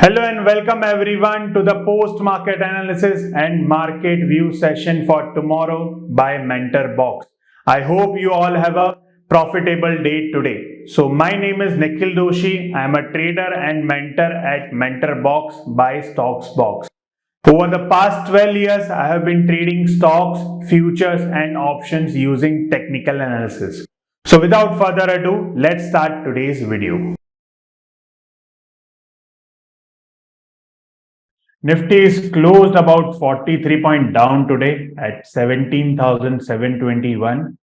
Hello and welcome everyone to the post market analysis and market view session for tomorrow by MentorBox. I hope you all have a profitable day today. So my name is Nikhil Doshi. I am a trader and mentor at MentorBox by StocksBox. Over the past 12 years, I have been trading stocks, futures and options using technical analysis. So without further ado, let's start today's video. Nifty is closed about 43 point down today at 17,721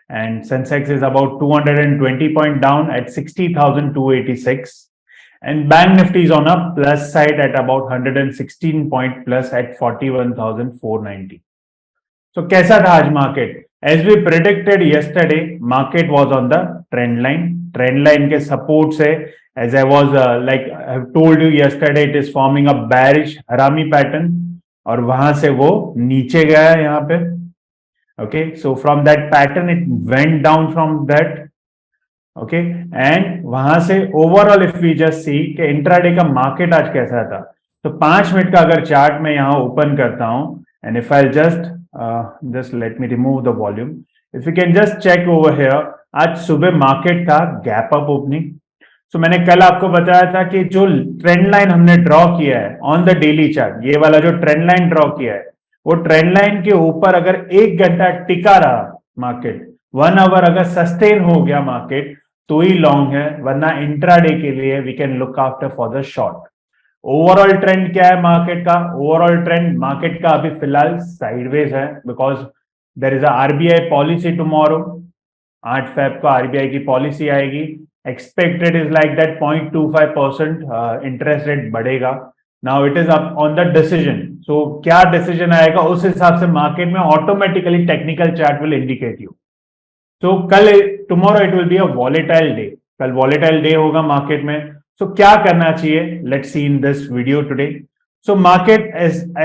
and Sensex is about 220 point down at 60,286 and Bank Nifty is on a plus side at about 116 point plus at 41,490. So कैसा था आज market? As we predicted yesterday, market was on the trend line. Trend line के support से, as I was I have told you yesterday, it is forming a bearish Harami pattern और वहां से वो नीचे गया है यहाँ पे. Okay, so from that pattern it went down from that. Okay, and वहां से overall if we just see कि intraday का market आज कैसा था, तो 5 मिनट का अगर चार्ट में यहाँ ओपन करता हूं and if I'll just let me remove the volume, if you can just check over here, आज सुबह मार्केट था गैप अप ओपनिंग. सो मैंने कल आपको बताया था कि जो ट्रेंड लाइन हमने ड्रॉ किया है ऑन द डेली चार्ट, ये वाला जो ट्रेंड लाइन ड्रॉ किया है, वो ट्रेंड लाइन के ऊपर अगर 1 घंटा टिका रहा मार्केट, 1 आवर अगर सस्टेन हो गया मार्केट, तो ही लॉन्ग है, वरना इंट्राडे के लिए we can look after for the short. Overall trend क्या है मार्केट का? ओवरऑल ट्रेंड मार्केट का अभी फिलहाल साइडवेज है because there is a RBI policy tomorrow. 8 Feb को आरबीआई की पॉलिसी आएगी. Expected is like that 0.25% interest rate बढ़ेगा. Now it is up on the decision. So क्या डिसीजन आएगा उस हिसाब से मार्केट में automatically technical chart will indicate you. तो कल tomorrow it will be a volatile day. कल वॉलेटाइल डे होगा मार्केट में. So क्या करना चाहिए? Let's see in this video today. So market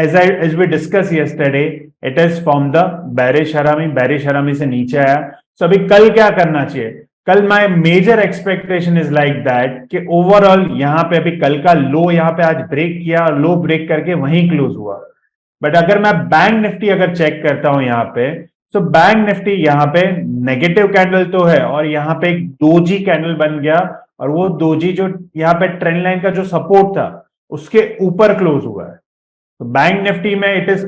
as we discussed yesterday, it is from the bearish harami से नीचे आया. So अभी कल क्या करना चाहिए? कल my major expectation is like that कि overall यहाँ पे अभी कल का लो यहाँ पे आज ब्रेक किया, लो ब्रेक करके वहीं क्लोज हुआ. बट अगर मैं बैंक निफ्टी अगर चेक करता हूं यहाँ पे, तो बैंक निफ्टी यहाँ पे नेगेटिव कैंडल तो है और यहाँ पे एक डोजी कैंडल बन गया और वो डोजी जो यहाँ पे ट्रेंड लाइन का जो सपोर्ट था उसके ऊपर क्लोज हुआ है. तो बैंक निफ्टी में इट इज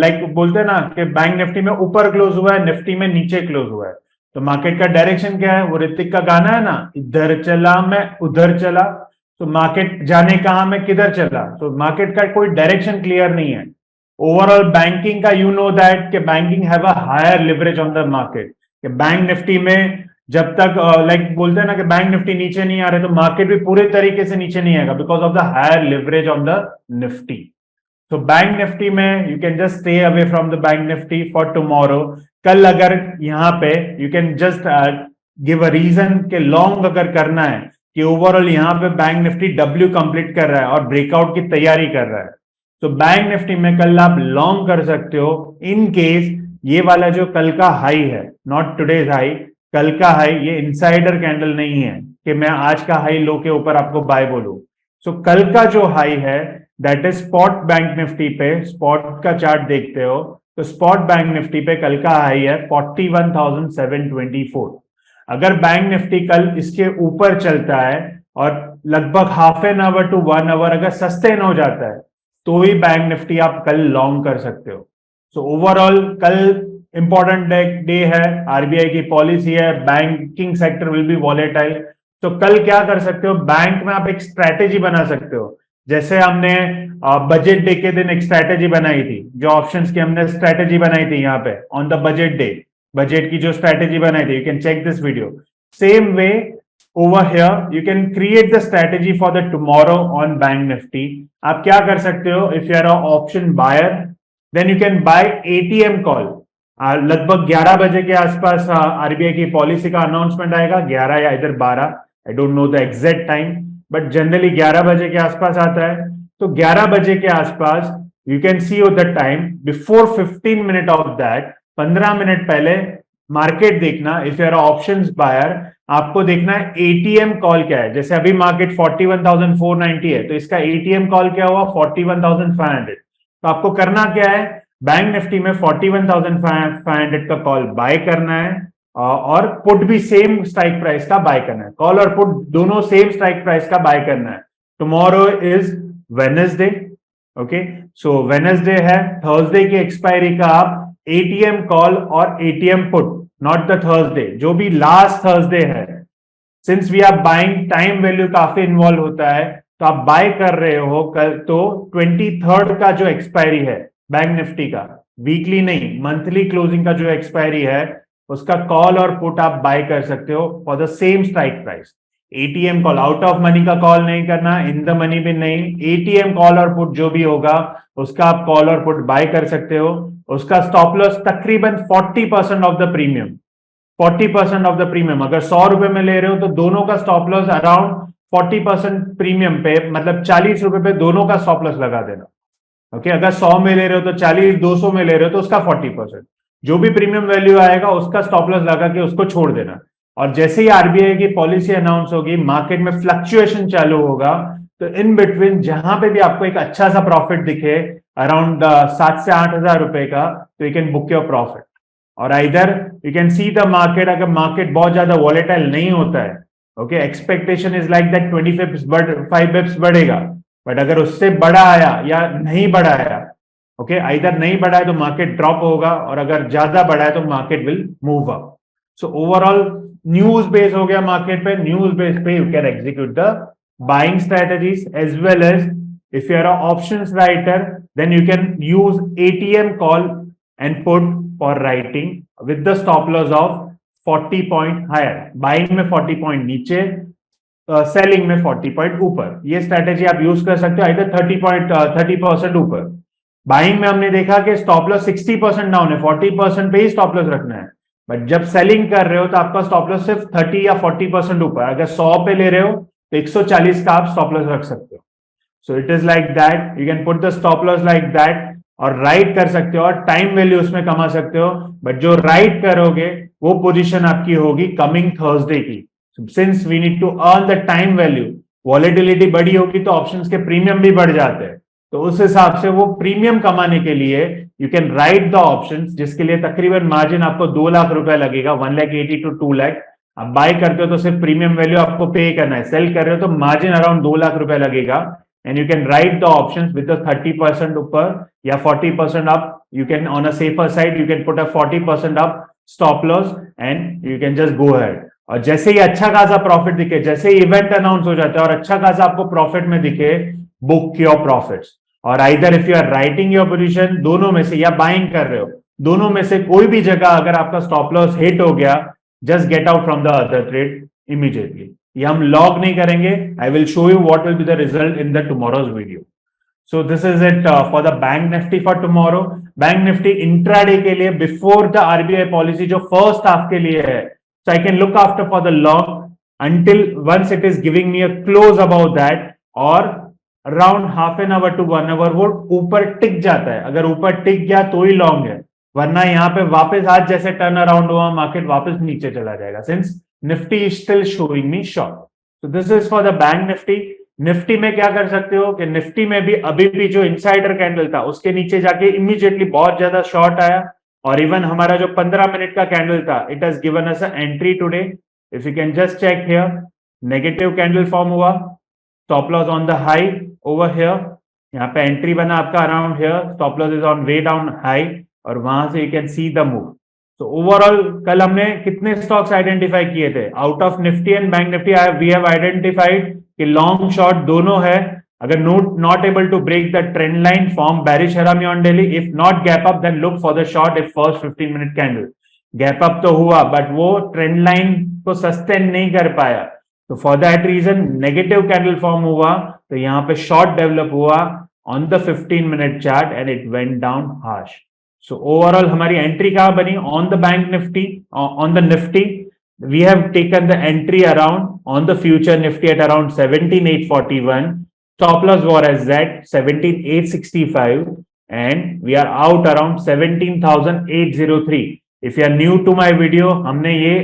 लाइक बोलते हैं ना कि बैंक निफ्टी में ऊपर क्लोज हुआ है, निफ्टी में नीचे क्लोज हुआ है. तो मार्केट का डायरेक्शन क्या है? वो ऋतिक का गाना है ना, इधर चला मैं उधर चला. तो मार्केट जाने कहां मैं किधर चला. तो मार्केट का कोई डायरेक्शन क्लियर नहीं है. ओवरऑल बैंकिंग का यू नो दैट कि banking have a higher leverage on the market. कि बैंक निफ्टी में जब तक लाइक बोलते हैं ना कि बैंक निफ्टी नीचे नहीं आ रहे, तो मार्केट भी पूरे तरीके से नीचे नहीं आएगा because of the higher leverage on the Nifty. तो बैंक निफ्टी में you can just stay away from the bank Nifty for tomorrow. कल अगर यहाँ पे you can just give a reason के लॉन्ग अगर करना है कि ओवरऑल यहाँ पे बैंक निफ्टी डब्ल्यू कंप्लीट कर रहा है और ब्रेकआउट की तैयारी कर रहा है, तो बैंक निफ्टी में कल आप लॉन्ग कर सकते हो इन केस ये वाला जो कल का हाई है, नॉट टुडेज हाई, कल का हाई, ये इनसाइडर कैंडल नहीं है कि मैं आज का हाई लो के ऊपर आपको बाय बोलूं. सो कल का जो हाई है that is spot bank Nifty पे. स्पॉट का चार्ट देखते हो तो स्पॉट बैंक निफ्टी पे कल का हाई है 41,724. अगर बैंक निफ्टी कल इसके ऊपर चलता है और लगभग half an hour to 1 hour अगर सस्टेन हो जाता है, तो ही बैंक निफ्टी आप कल लॉन्ग कर सकते हो. सो ओवरऑल कल इंपॉर्टेंट डे है, आरबीआई की पॉलिसी है, banking sector will be volatile. तो कल क्या कर सकते हो? बैंक में आप एक स्ट्रैटेजी बना सकते हो. जैसे हमने बजट डे के दिन एक स्ट्रैटेजी बनाई थी, जो ऑप्शंस की हमने स्ट्रैटेजी बनाई थी यहाँ पे on the budget day, budget की जो स्ट्रैटेजी बनाई थी, you can check this video. Same way over here you can create the strategy for the tomorrow on bank nifty. आप क्या कर सकते हो? if you are an option buyer then you can buy ATM call. लगभग 11 बजे के आसपास RBI की पॉलिसी का अनाउंसमेंट आएगा, 11 या इधर 12, I don't know the exact time, but generally 11 बजे के आसपास आता है. तो 11 बजे के आसपास you can see the time before 15 minute of that, 15 minute पहले मार्केट देखना. If you are options buyer आपको देखना है एटीएम कॉल क्या है। जैसे अभी मार्केट 41,490 है, तो इसका एटीएम कॉल क्या हुआ 41,500। तो आपको करना क्या है, बैंक निफ्टी में 41,500 का कॉल बाय करना है, और पुट भी सेम स्ट्राइक प्राइस का बाय करना है। कॉल और पुट दोनों सेम स्ट्राइक प्राइस का बाय करना है। Tomorrow is Wednesday, okay, so Wednesday है, थर्सडे की एक्सपायरी का आप एटीएम कॉल और ATM put, not the Thursday, जो भी लास्ट थर्सडे है, since we are buying, time value काफी इन्वॉल्व होता है, तो आप बाय कर रहे हो कल, तो 23rd का जो एक्सपायरी है बैंक निफ्टी का, वीकली नहीं मंथली क्लोजिंग का जो एक्सपायरी है, उसका कॉल और पुट आप बाय कर सकते हो for the same strike price. ATM call, out of money का कॉल नहीं करना, इन द मनी भी नहीं, एटीएम कॉल और पुट जो भी होगा उसका आप कॉल और पुट बाय कर सकते हो। उसका स्टॉप लॉस तकरीबन 40% of the premium, 40% of the premium. अगर 100 रुपए में ले रहे हो तो दोनों का स्टॉप लॉस अराउंड 40% प्रीमियम पे, मतलब 40 रुपए पे दोनों का स्टॉप लॉस लगा देना। ओके, अगर 100 में ले रहे हो तो 40, 200 में ले रहे हो तो उसका 40%, जो भी प्रीमियम वैल्यू आएगा उसका स्टॉप लॉस लगा के उसको छोड़ देना। और जैसे ही आरबीआई की पॉलिसी अनाउंस होगी, मार्केट में फ्लक्चुएशन चालू होगा, तो इन बिटवीन जहां पे भी आपको एक अच्छा सा प्रॉफिट दिखे अराउंड 7 से 8 हजार रुपए का, तो you can book your profit. और इधर you can see the market, अगर मार्केट बहुत ज्यादा वॉलेटाइल नहीं होता है, okay, expectation is like that 5 Bips बढ़ेगा, बट अगर उससे बड़ा आया या नहीं बढ़ा आया, ओके, इधर नहीं बढ़ा है तो मार्केट ड्रॉप होगा, और अगर ज्यादा बढ़ा है तो market will move up. So overall news base हो गया मार्केट पे, न्यूज बेस पे you can execute the buying strategies as well as if you are options writer, then you can use ATM call and put for writing with the stop loss of 40 point higher, buying में 40 point नीचे, selling में 40 point ऊपर। ये strategy आप use कर सकते हो, इधर 30% ऊपर। बाइंग में हमने देखा कि स्टॉप लॉस 60% डाउन है, 40% पे ही स्टॉप लॉस रखना है, बट जब सेलिंग कर रहे हो तो आपका स्टॉप लॉस सिर्फ 30 या 40% ऊपर। अगर 100 पे ले रहे हो तो 140 का आप स्टॉप लॉस रख सकते हो। So it is like that, you can put the stop loss like that, और राइट कर सकते हो और टाइम वैल्यू उसमें कमा सकते हो, बट जो राइट करोगे वो पोजीशन आपकी होगी कमिंग थर्सडे की। Since we need to earn the time value, volatility बढ़ी होगी तो ऑप्शंस के प्रीमियम भी बढ़ जाते हैं, तो उस हिसाब से वो प्रीमियम कमाने के लिए you can write the options, जिसके लिए तकरीबन मार्जिन आपको 2 लाख रुपए लगेगा, 1,80,000 to 2 लाख। आप बाय करते हो तो सिर्फ प्रीमियम वैल्यू आपको पे करना है, सेल कर रहे हो तो मार्जिन अराउंड 2 लाख रुपए लगेगा, and you can write the options with the 30% ऊपर या 40% up. You can on a safer side you can put a 40% up stop loss, and you can just go ahead. और जैसे ही अच्छा खासा प्रॉफिट दिखे, जैसे ही इवेंट अनाउंस हो जाता है और अच्छा खासा आपको प्रॉफिट में दिखे, बुक योर प्रॉफिट्स। और either if you are writing your position, दोनों में से, या बाइंग कर रहे हो, दोनों में से कोई भी जगह अगर आपका स्टॉप लॉस हिट हो गया, just get out from the other trade immediately. ये हम लॉग नहीं करेंगे, I will show you what will be the result in the tomorrow's video. So this is it for the bank Nifty for tomorrow. Bank Nifty intraday के लिए before the RBI policy जो first half के लिए है, so I can look after for the log until once it is giving me a close above that, और around half an hour to 1 hour वो ऊपर टिक जाता है। अगर ऊपर टिक गया तो ही लॉन्ग है, वरना यहाँ पे वापस आज जैसे टर्न अराउंड हुआ मार्केट वापस नीचे चला जाएगा, since Nifty is still showing me short. तो this is for the bank Nifty. Nifty में क्या कर सकते हो कि निफ्टी में भी अभी भी जो इनसाइडर कैंडल था उसके नीचे जाके इमीडिएटली बहुत ज्यादा शॉर्ट आया, और इवन हमारा जो 15 मिनट का कैंडल था, it has given us a entry today. If you can just check here, negative candle form हुआ, stop loss on the high over here, यहाँ पे एंट्री बना आपका around here, stop loss is on way down high, और वहां से you can see the move. तो overall कल हमने कितने स्टॉक्स आइडेंटिफाई किए थे out of Nifty and bank Nifty? We have identified कि लॉन्ग शॉर्ट दोनों है। अगर not able to break the trend line, form bearish harami on daily. If not gap up, then look for the short if first 15 minute candle. Gap up तो हुआ but वो trend line को sustain नहीं कर पाया, तो for that reason negative candle form हुआ, तो यहाँ पे शॉर्ट डेवलप हुआ on the 15 minute chart and it went down harsh. So overall हमारी एंट्री कहां बनी? On the bank Nifty, on the Nifty we have taken the entry around on the future nifty at around 17,841. Stop loss was at 17,865 and we are out around 17,803. If you are new to my video, हमने ये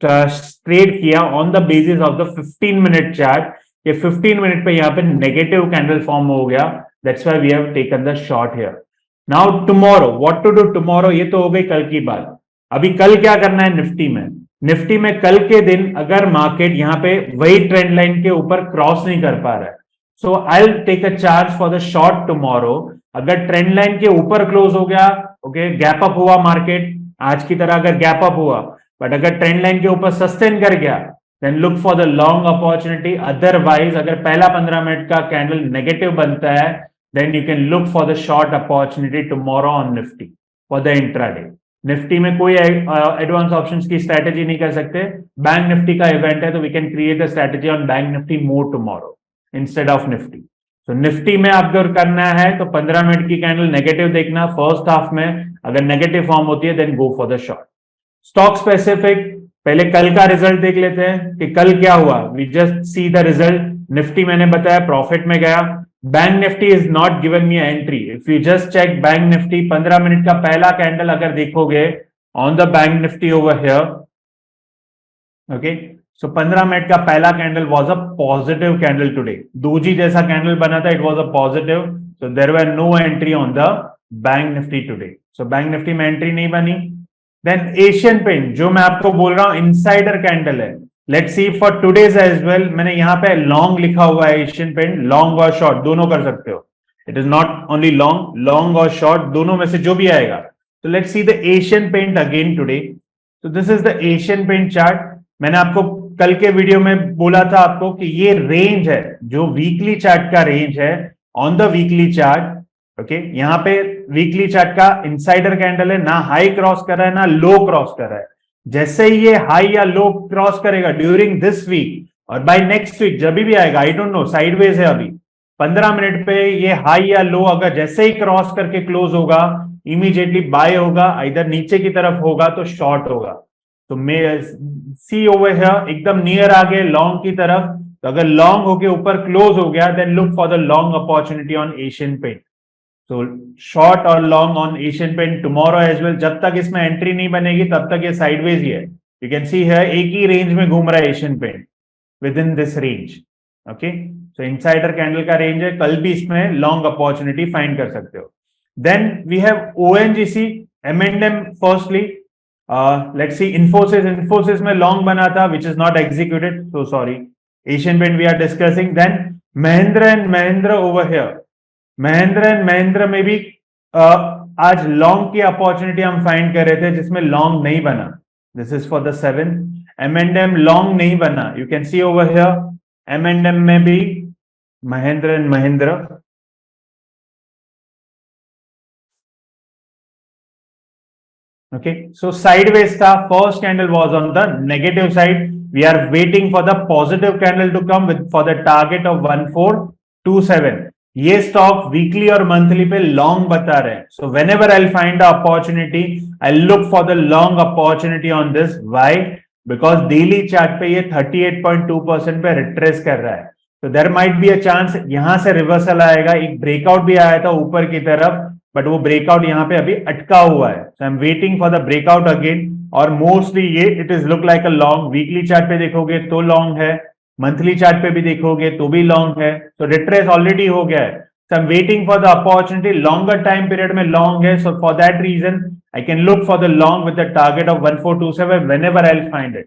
trade किया on the basis of the 15 minute chart, ये 15 minute पे यहाँ पे negative candle form हो गया, that's why we have taken the short here. Now tomorrow, what to do tomorrow, ये तो हो गई कल की बात। अभी कल क्या करना है निफ्टी में? निफ्टी में कल के दिन अगर मार्केट यहाँ पे वही ट्रेंड लाइन के ऊपर क्रॉस नहीं कर पा रहा है, so I will take a charge for the short tomorrow. अगर ट्रेंड लाइन के ऊपर क्लोज हो गया, ओके, गैप अप हुआ मार्केट आज की तरह, अगर गैप अप हुआ, बट अगर ट्रेंड लाइन के ऊपर सस्टेन कर गया, then look for the long opportunity. Otherwise अगर पहला 15 मिनट का कैंडल नेगेटिव बनता है, then you can look for the short opportunity tomorrow on Nifty for the intraday. Nifty में कोई एडवांस ऑप्शंस की स्ट्रेटेजी नहीं कर सकते, बैंक निफ्टी का इवेंट है, तो we can create a strategy on Bank Nifty more tomorrow instead of Nifty. तो निफ्टी में अगर करना है तो 15 मिनट की कैंडल नेगेटिव देखना फर्स्ट हाफ में, अगर नेगेटिव फॉर्म होती है then go for the short. Stock specific, पहले कल का रिजल्ट देख लेते हैं कि कल क्या हुआ। We just see the result. Nifty मैंने बताया प्रॉफिट में गया। Bank Nifty is not given me entry. If you just check Bank Nifty 15 minute का पहला कैंडल अगर देखोगे on the bank Nifty over here, okay, so 15 minute का पहला candle was a positive candle today, doji जैसा candle बना था, it was a positive, so there were no entry on the bank Nifty today. So bank Nifty में entry नहीं बनी। Then Asian paint, जो मैं आपको बोल रहा हूं इनसाइडर कैंडल है, let's see for today's as well. मैंने यहां पे लॉन्ग लिखा हुआ है, एशियन पेंट लॉन्ग और शॉर्ट दोनों कर सकते हो, it is not only long, long और शॉर्ट दोनों में से जो भी आएगा। तो let's see the Asian Paint again today. तो this is the Asian Paint chart. मैंने आपको कल के वीडियो में बोला था आपको कि ये रेंज है, जो वीकली चार्ट का रेंज है on the weekly chart, okay, यहाँ पे वीकली चार्ट का इनसाइडर कैंडल है, ना हाई क्रॉस कर रहा है ना लो क्रॉस कर रहा है। जैसे ही ये हाई या लो क्रॉस करेगा ड्यूरिंग दिस वीक और बाय नेक्स्ट वीक जब भी आएगा, आई डोंट नो, साइडवेज है अभी, 15 मिनट पे ये हाई या लो अगर जैसे ही क्रॉस करके क्लोज होगा, इमीडिएटली बाय होगा, इधर नीचे की तरफ होगा तो शॉर्ट होगा। तो मे सी ओवर हियर एकदम नियर आ गए लॉन्ग की तरफ, तो अगर लॉन्ग होके ऊपर क्लोज हो गया then look for the long opportunity on Asian Paint. तो शॉर्ट और long on Asian Paint tomorrow as well. जब तक इसमें एंट्री नहीं बनेगी तब तक ये साइडवेज ही है। यू कैन सी है एक ही रेंज में घूम रहा है Asian Paint within this range, okay. So insider candle का रेंज है, कल भी इसमें लॉन्ग अपॉर्चुनिटी फाइंड कर सकते हो। Then we have ONGC, um firstly, let's see Infosys. Infosys में लॉन्ग बना था which is not executed, so sorry. Asian Paint we are discussing. Then Mahindra and Mahindra over here, Mahindra and Mahindra में भी आज लॉन्ग की अपॉर्चुनिटी हम फाइंड कर रहे थे जिसमें लॉन्ग नहीं बना। This is for the 7। M&M long नहीं बना, you can C over here. M&M में भी Mahindra and Mahindra, okay, so sideways था, first candle was on the negative side, we are waiting for the positive candle to come with for the target of 1427। ये stock weekly और monthly पे long बता रहे हैं, so whenever I find the opportunity I look for the long opportunity on this. Why? Because daily chart पे ये 38.2% पे retrace कर रहा है, तो there might be a chance यहां से रिवर्सल आएगा। एक ब्रेकआउट भी आया था ऊपर की तरफ, बट वो ब्रेकआउट यहाँ पे अभी अटका हुआ है, so I am waiting for the breakout again. और मोस्टली ये it is look like a long, weekly chart पे देखोगे तो लॉन्ग है, मंथली चार्ट पे भी देखोगे तो भी लॉन्ग है, तो रिट्रेस ऑलरेडी हो गया है, so I am waiting for the opportunity. Longer time period में लॉन्ग है, so for that reason I can look for the long with the target of 1427 whenever I'll find it।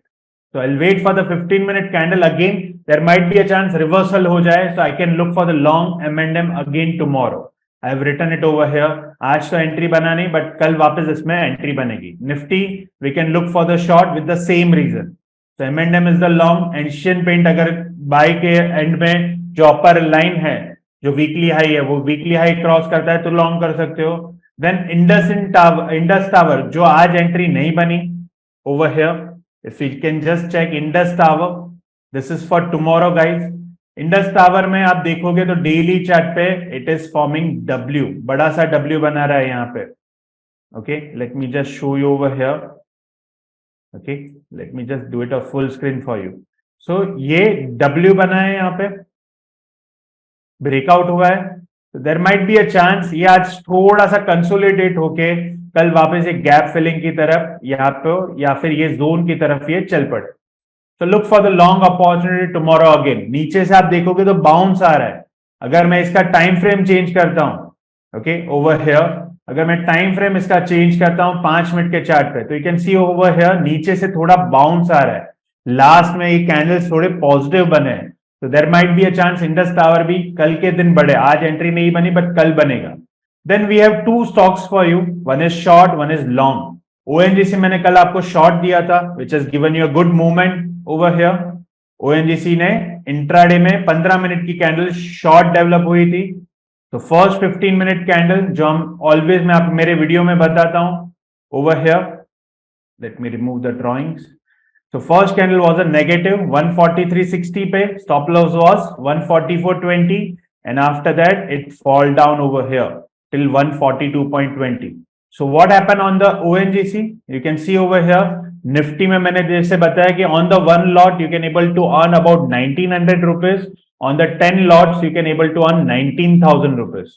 So I'll wait for the 15-minute candle again. There might be a chance reversal हो जाए, so I can look for the long M&M again tomorrow। I have written it over here। आज तो entry बना नहीं, but कल वापस इसमें entry बनेगी। Nifty we can look for the short with the same reason. तो M&M is the long. Asian Paint अगर बाय के एंड में जो अपर लाइन है, जो वीकली हाई है, वो वीकली हाई क्रॉस करता है तो लॉन्ग कर सकते हो। देन इंडस टावर जो आज एंट्री नहीं बनी over here, if you can just check Indus Tower, this is for tomorrow guys। Indus Tower में आप देखोगे तो डेली चार्ट पे इट इज फॉर्मिंग W, बड़ा सा W बना रहा है यहाँ पे, okay. Let me just show you over here, okay, let me just do it a full screen for you. So ये W बना है यहाँ पे, ब्रेकआउट हुआ है, तो there might be a chance ये आज थोड़ा सा कंसोलिडेट होके कल वापस एक गैप फिलिंग की तरफ यहाँ पे या फिर ये जोन की तरफ ये चल पड़े। तो look for the long opportunity tomorrow again. नीचे से आप देखोगे तो बाउंस आ रहा है। अगर मैं इसका टाइम फ्रेम चेंज करता हूं, ओके, ओवर हियर, अगर मैं टाइम फ्रेम इसका चेंज करता हूं 5 मिनट के चार्ट पे, तो you can C over here नीचे से थोड़ा बाउंस आ रहा है। लास्ट में ये कैंडल्स थोड़े पॉजिटिव बने हैं, तो there might be a chance Indus tower भी कल के दिन बढ़े। आज एंट्री नहीं बनी बट कल बनेगा। Then we have two stocks for you, one is short, one is long. ONGC मैंने कल आपको शॉर्ट दिया था, which has given you a good movement over here. ONGC ने इंट्राडे में 15 मिनट की कैंडल शॉर्ट डेवलप हुई थी। तो फर्स्ट 15 मिनट कैंडल जो हम ऑलवेज मैं आप मेरे वीडियो में बताता हूं, over here, let me remove the drawings. So first candle was a negative 143.60 पे, stop loss was 144.20 and after that it fall down over here till 142.20. So what happened on the ONGC? You can see over here, Nifty में मैंने जैसे बताया कि on the one lot you can able to earn about 1900 rupees, on the 10 lots you can able to earn 19,000 rupees.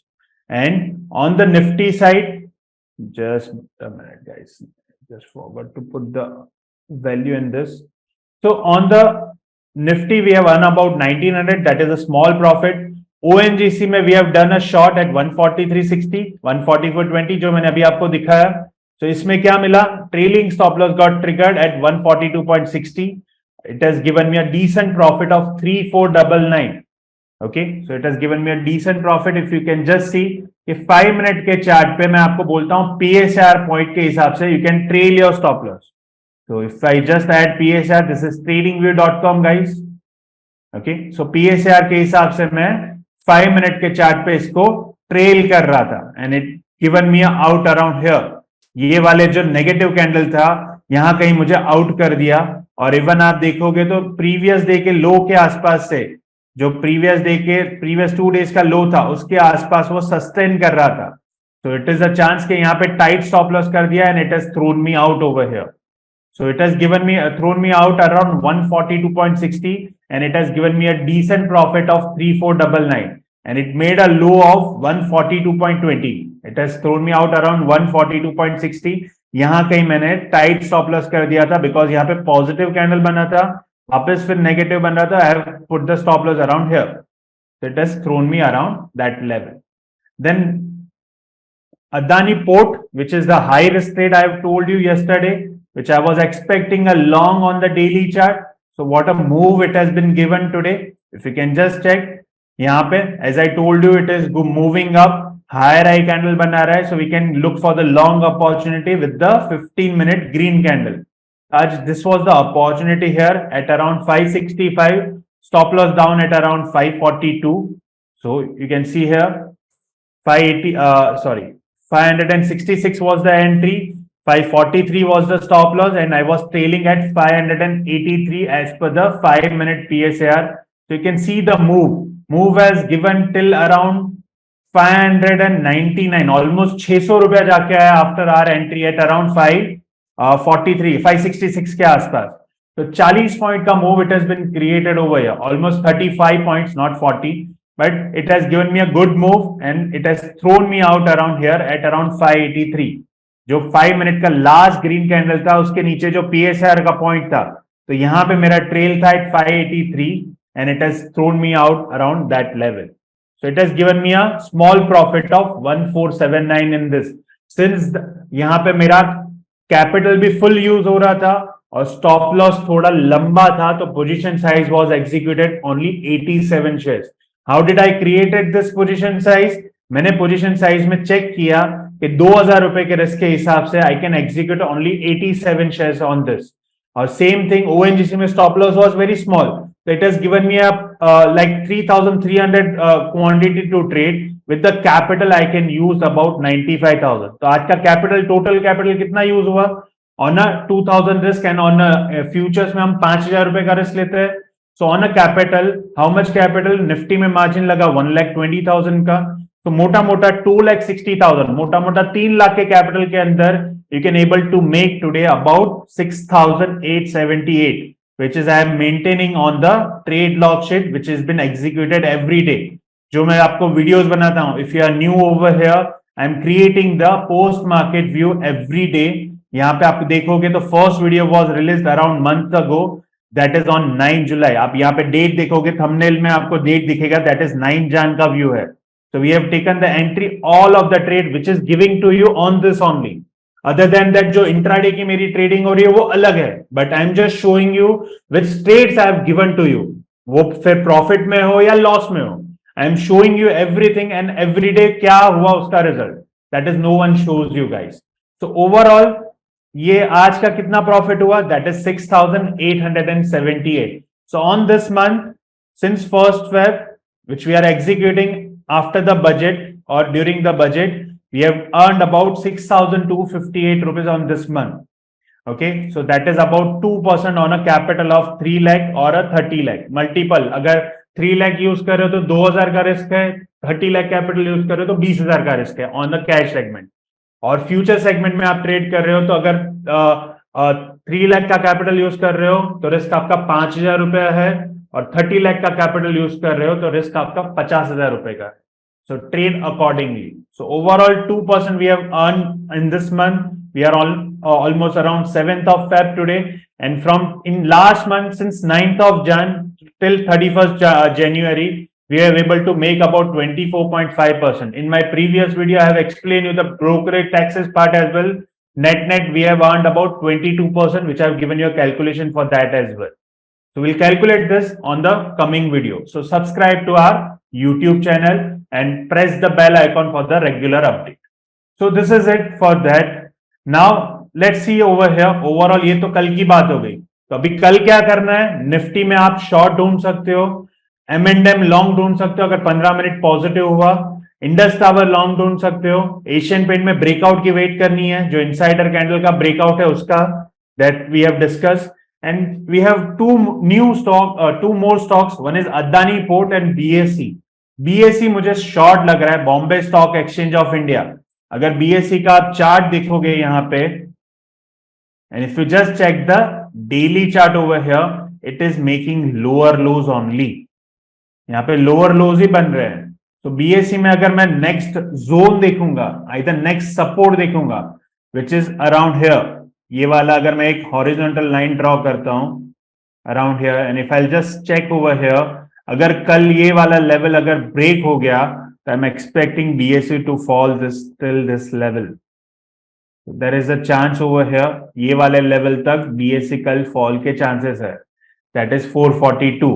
And on the Nifty side, just a minute guys, just forgot to put the value in this. So on the Nifty we have earned about 1900, that is a small profit. ONGC में we have done a short at 143.60, 144.20 जो मैंने अभी आपको दिखाया। तो इसमें क्या मिला? Trailing stop loss got triggered at 142.60. It has given me a decent profit of 3499. Okay, so it has given me a decent profit. If you can just see कि 5 मिनट के चार्ट पे मैं आपको बोलता हूँ PSR पॉइंट के हिसाब से you can trail your stop loss. So if I just add PSR, this is tradingview.com guys. Okay, so PSR के हिसाब से मैं 5 मिनट के चार्ट पे इसको ट्रेल कर रहा था and it given me out around here. ये वाले जो नेगेटिव कैंडल था यहां कहीं मुझे आउट कर दिया। और इवन आप देखोगे तो प्रीवियस डे के लो के आसपास से, जो प्रीवियस 2 डेज का लो था उसके आसपास वो सस्टेन कर रहा था। तो इट इज अ चांस कि यहाँ पे टाइट स्टॉप लॉस कर दिया and it has thrown me out over here. So it has given me thrown me out around 142.60 and it has given me a decent profit of 3499 and it made a low of 142.20. It has thrown me out around 142.60. यहाँ कहीं मैंने tight stop loss कर दिया था because यहाँ पे positive candle बना था, वापस फिर नेगेटिव बन रहा था। I have put the stop loss around here. So it has thrown me around that level. Then Adani Port, which is the high risk trade I have told you yesterday, which I was expecting a long on the daily chart. So what a move it has been given today. If you can just check, यहाँ पे as I told you it is moving up, higher high candle बना रहा है, so we can look for the long opportunity with the 15-minute green candle. आज this was the opportunity here at around 565, stop loss down at around 542. So you can see here 566 was the entry. 543 was the stop loss and I was trailing at 583 as per the 5 minute PSAR. So you can see the move has given till around 599, almost 600 रुपया जाके आया after our entry at around 566 के आसपास। तो 40 point का move it has been created over here, almost 35 points, not 40, but it has given me a good move and it has thrown me out around here at around 583. जो 5 minute का last green candle था उसके नीचे जो PSR का point था, तो यहां पे मेरा ट्रेल था at 583 and it has thrown me out around that level. So it has given me a small profit of 1479 in this. Since यहां पे मेरा कैपिटल भी फुल यूज हो रहा था और स्टॉप लॉस थोड़ा लंबा था, तो position size was executed only 87 shares. How did I created this position size? मैंने पोजीशन साइज में चेक किया कि 2000 रुपए के रिस्क के हिसाब से I can execute only 87 shares on this. और सेम थिंग ओएनजीसी में stop loss was very small, so it has given me a like 3300 quantity to trade with the capital I can use about 95,000. तो आज का capital, total capital कितना use हुआ? On a 2000 risk and on futures में हम 5000 रुपए का risk लेते हैं। So on a capital, how much capital? Nifty में मार्जिन लगा 1,20,000 का, तो मोटा मोटा 2,60,000, मोटा मोटा 3 लाख के कैपिटल के अंदर you can able to make today about 6,878, which is I am maintaining on the trade log sheet which has been executed every day, जो मैं आपको वीडियोस बनाता हूं। If you are new over here, I am creating the post market view every day. यहाँ पे आप देखोगे तो first video was release around month ago, that is on 9 जुलाई। आप यहाँ पे डेट देखोगे, थंबनेल में आपको डेट दिखेगा, दैट इज 9 जन का व्यू है। So we have taken the entry all of the trade which is giving to you on this only. Other than that, जो intraday की मेरी trading हो रही है वो अलग है, but I'm just showing you which trades I have given to you. वो फिर profit में हो या loss में हो, I am showing you everything and every day क्या हुआ उसका result. That is no one shows you guys. So overall ये आज का कितना profit हुआ? That is 6,878. So on this month, since 1st Feb, which we are executing after the budget or during the budget, we have earned about 6,258 rupees on this month. Okay, so that is about 2% on a capital of 3 lakh or a 30 lakh multiple. अगर 3 lakh use कर रहे हो तो 2,000 का risk है, 30 lakh capital use कर रहे हो तो 20,000 का रिस्क है ऑन द कैश सेगमेंट। और फ्यूचर सेगमेंट में आप ट्रेड कर रहे हो तो अगर 3 लाख का कैपिटल यूज कर रहे हो तो रिस्क आपका 5,000 रुपया है, और 30 लाख का कैपिटल यूज कर रहे हो तो रिस्क आपका 50,000 रुपए का है। So trade accordingly. So overall 2% we have earned in this month. We are almost around 7th of Feb today, and from in last month since 9th of Jan till 31st January, we are able to make about 24.5%. In my previous video, I have explained you the brokerage taxes part as well. Net we have earned about 22%, which I have given you a calculation for that as well. So we'll calculate this on the coming video. So subscribe to our YouTube channel and press the bell icon for the regular update. So this is it for that. Now let's see over here. Overall ये तो कल की बात हो गई, तो अभी कल क्या करना है? निफ्टी में आप शॉर्ट ढूंढ सकते हो, M&M लॉन्ग ढूंढ सकते हो अगर 15 मिनट पॉजिटिव हुआ, इंडस टावर लॉन्ग ढूंढ सकते हो, एशियन पेंट में ब्रेकआउट की वेट करनी है, जो इनसाइडर कैंडल का ब्रेकआउट है उसका, that we have discuss. And we have two more stocks. One is Adani Port and BSE. BSE मुझे शॉर्ट लग रहा है, Bombay stock exchange of India. अगर BSE का आप चार्ट देखोगे यहाँ पे, and if you just check the daily chart over here, it is making lower lows only. यहाँ पे लोअर लोज ही बन रहे हैं। तो BSE में अगर मैं नेक्स्ट जोन देखूंगा, इधर नेक्स्ट सपोर्ट देखूंगा, विच इज अराउंड हियर, ये वाला अगर मैं एक हॉरिजॉन्टल लाइन ड्रॉ करता हूं around here, and if I just check over here, अगर कल ये वाला लेवल अगर ब्रेक हो गया तो I am expecting BSE to fall this till this level. There is a chance over here, ये वाले लेवल तक BSE कल फॉल के चांसेस है, दैट इज 442।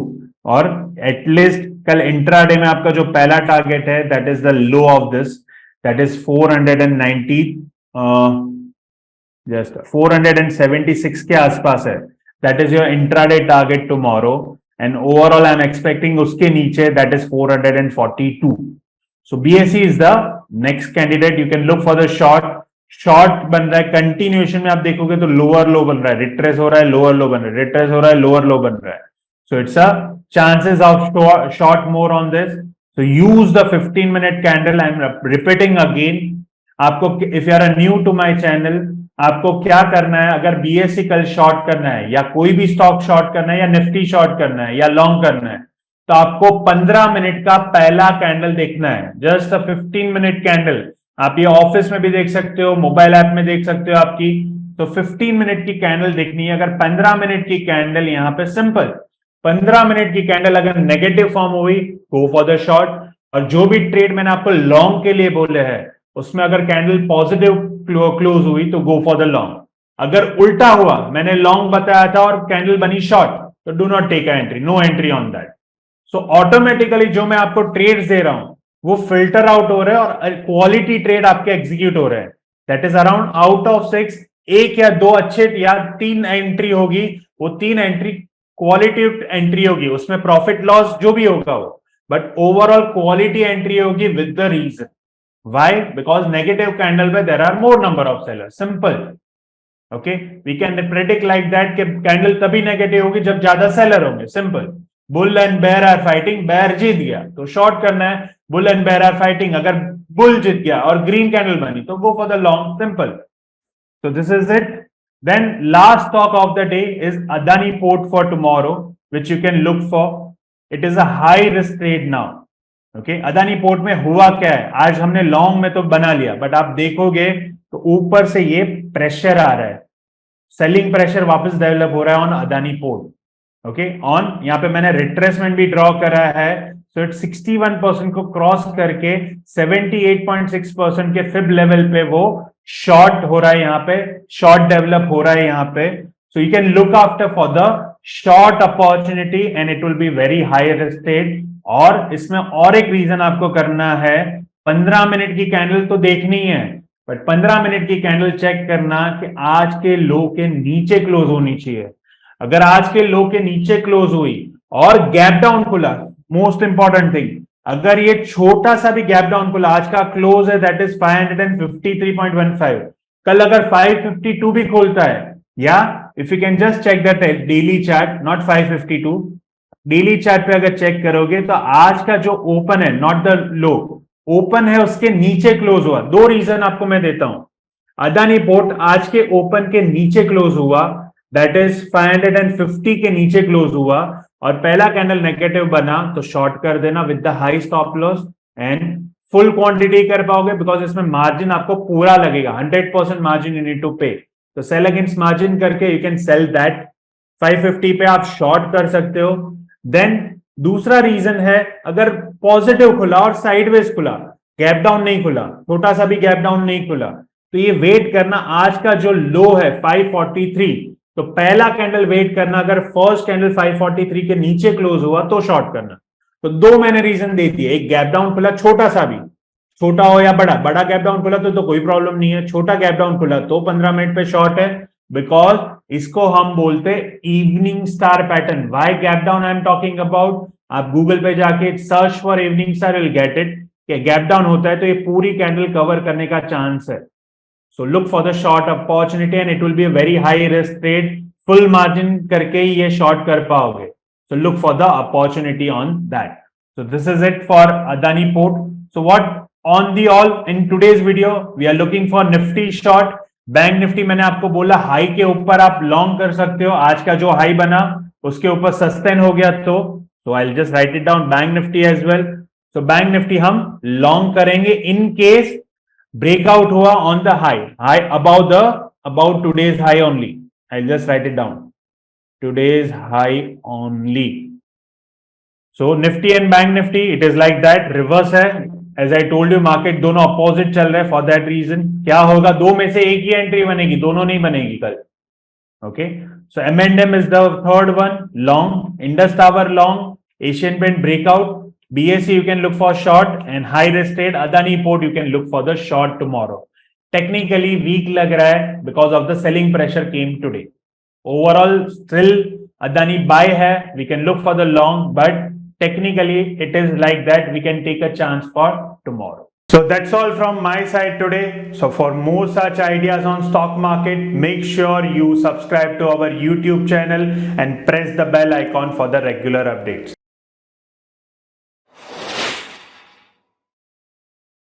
और एटलीस्ट कल इंट्राडे में आपका जो पहला टारगेट है, that is the low of this, that is 490 just 476 के आसपास है, that is your intraday target tomorrow, and overall I am expecting उसके नीचे, that is 442। So BSE is the next candidate, you can look for the short बन रहा है, continuation में आप देखोगे तो लोअर लो बन रहा है, रिट्रेस हो रहा है, लोअर लो बन रहा है, रिट्रेस हो रहा है, लोअर लो बन रहा है। So it's a chances of short more on this. So use the 15-minute candle. I'm repeating again. आपको, if you are new to my channel, आपको क्या करना है? अगर BSE कल शॉर्ट करना है, या कोई भी स्टॉक शॉर्ट करना है, या निफ्टी शॉर्ट करना है, या लॉन्ग करना है, तो आपको 15 मिनट का पहला कैंडल देखना है, जस्ट अ 15-minute कैंडल। आप ये ऑफिस में भी देख सकते हो, मोबाइल ऐप में देख सकते हो आपकी, तो 15 मिनट की कैंडल देखनी है। अगर 15 मिनट की कैंडल, यहाँ पे सिंपल 15 मिनट की कैंडल अगर नेगेटिव फॉर्म हुई, गो फॉर द शॉर्ट। और जो भी ट्रेड मैंने आपको लॉन्ग के लिए बोले हैं, उसमें अगर कैंडल पॉजिटिव क्लोज हुई तो गो फॉर द लॉन्ग। अगर उल्टा हुआ, मैंने लॉन्ग बताया था और कैंडल बनी शॉर्ट, तो do not take entry, no entry on that. So automatically जो मैं आपको ट्रेड्स दे रहा हूं वो फिल्टर आउट हो रहे हैं और क्वालिटी ट्रेड आपके एग्जीक्यूट हो रहे हैं। That is around out of 6, 1 या 2 अच्छे या 3 एंट्री होगी, वो 3 एंट्री क्वालिटी एंट्री होगी, उसमें प्रॉफिट लॉस जो भी होगा वो, बट ओवरऑल क्वालिटी एंट्री होगी with the reason. Why? Because negative candle पे there are more number of sellers, simple. Okay, we can predict like that कि कैंडल तभी नेगेटिव होगी जब ज्यादा सेलर होंगे, simple. Bull and bear are fighting, bear जीत गया तो शॉर्ट करना है, bull and bear are fighting, अगर बुल जीत गया और ग्रीन कैंडल बनी तो go for the long, simple. So this is it. Then last stock of the day is Adani Port for tomorrow, which you can look for. It is a high risk trade now. Okay, Adani port में हुआ क्या है, आज हमने long में तो बना लिया, बट आप देखोगे तो ऊपर से ये प्रेशर आ रहा है, सेलिंग प्रेशर वापस डेवलप हो रहा है on Adani port. Okay, on यहाँ पे मैंने रिट्रेसमेंट भी ड्रॉ करा है, सो इट 61% को क्रॉस करके 78.6% के फिब लेवल पे वो शॉर्ट हो रहा है, यहाँ पे शॉर्ट डेवलप हो रहा है यहाँ पे। So you can look after for the short opportunity and it will be very high rested. और इसमें और एक रीजन आपको करना है, 15 मिनट की कैंडल तो देखनी है, बट 15 मिनट की कैंडल चेक करना कि आज के लो के नीचे क्लोज होनी चाहिए। अगर आज के लो के नीचे क्लोज हुई और गैप डाउन खुला, मोस्ट इंपॉर्टेंट थिंग, अगर ये छोटा सा भी गैप डाउन खुला, आज का क्लोज है दैट इज 553.15, कल अगर 552 भी खोलता है, या if you can just check that daily chart, not 552, daily chart पे अगर चेक करोगे तो आज का जो ओपन है, नॉट द लो, ओपन है उसके नीचे क्लोज हुआ। दो रीजन आपको मैं देता हूं, अदानी पोर्ट आज के ओपन के नीचे क्लोज हुआ, दैट इज 550 के नीचे क्लोज हुआ, और पहला कैंडल नेगेटिव बना तो शॉर्ट कर देना with the high stop loss and full quantity कर पाओगे, बिकॉज इसमें मार्जिन आपको पूरा लगेगा, 100% मार्जिन यू नीड टू पे, तो सेल अगेंस्ट मार्जिन करके यू कैन सेल दैट 550 पे आप शॉर्ट कर सकते हो। देन दूसरा रीजन है, अगर पॉजिटिव खुला और साइडवेज खुला, गैप डाउन नहीं खुला, छोटा सा भी गैप डाउन नहीं खुला, तो ये वेट करना, आज का जो लो है 543, तो पहला कैंडल वेट करना, अगर फर्स्ट कैंडल 543 के नीचे क्लोज हुआ तो शॉर्ट करना। तो दो मैंने रीजन दे दिए, एक गैप डाउन खुला, छोटा सा भी, छोटा हो या बड़ा, बड़ा गैप डाउन खुला तो कोई प्रॉब्लम नहीं है, छोटा गैप डाउन खुला तो 15 मिनट पे शॉर्ट है, बिकॉज इसको हम बोलते evening star pattern. Why gap down I am talking about, आप गूगल पे जाके search for evening star, will get it, कि गैप डाउन होता है तो ये पूरी कैंडल कवर करने का चांस है। So look for the short opportunity and it will be a very high risk trade, full margin करके ही ये शॉर्ट कर पाओगे, so look for the opportunity on that. So this is it for Adani port. So what on the all in today's video, we are looking for Nifty short, Bank Nifty मैंने आपको बोला high के ऊपर आप long कर सकते हो, आज का जो हाई बना उसके ऊपर सस्टेन हो गया तो I will just write it down, bank Nifty as well. So bank Nifty हम लॉन्ग करेंगे इन केस ब्रेकआउट हुआ on the high about today's high only, I will just write it down, today's high only. So Nifty and bank Nifty it is like that, reverse है, as I told you market दोनों opposite चल रहे हैं, for that reason क्या होगा, दो में से एक ही एंट्री बनेगी, दोनों नहीं बनेगी कल। Okay, so M&M is the third one, long, Indus Tower long, Asian Paint breakout, BSE you can look for short and high risk trade, Adani Port you can look for the short tomorrow. Technically weak लग रहा है because of the selling pressure came today. Overall still Adani buy है, we can look for the long, but technically it is like that, we can take a chance for tomorrow. So that's all from my side today. So for more such ideas on stock market, make sure you subscribe to our YouTube channel and press the bell icon for the regular updates.